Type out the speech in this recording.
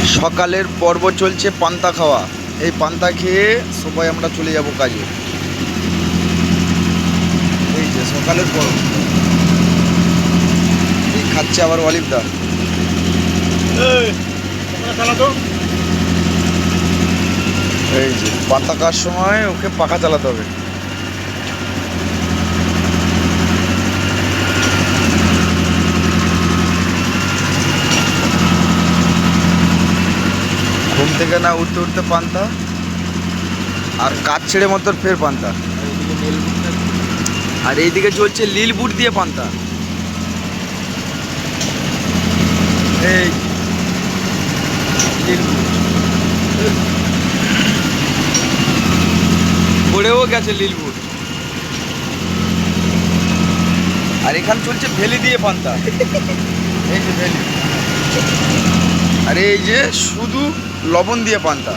সকালের পর্ব চলছে পান্তা খাওয়া। এই পান্তা খেয়ে সবাই আমরা চলে যাব কাজে। এই যে সকালের পর্ব, এই খাচ্ছে আবার অলিভদা। এই যে পান্তা খাওয়ার সময় ওকে পাখা চালাতে হবে। ঘুম থেকে না উঠতে উঠতে পান্তা, আর কাজ ছেড়ে মতো ফের পান্তা। আর এইদিকে চলছে লীল বুট দিয়ে পান্তা। এই লীল বুট পড়েও গেছে লীল বুট। আর এখানে চলছে ভেলি দিয়ে পান্তা। এই যে ভেলি, আর এই যে শুধু লবণ দিয়ে পান্তা।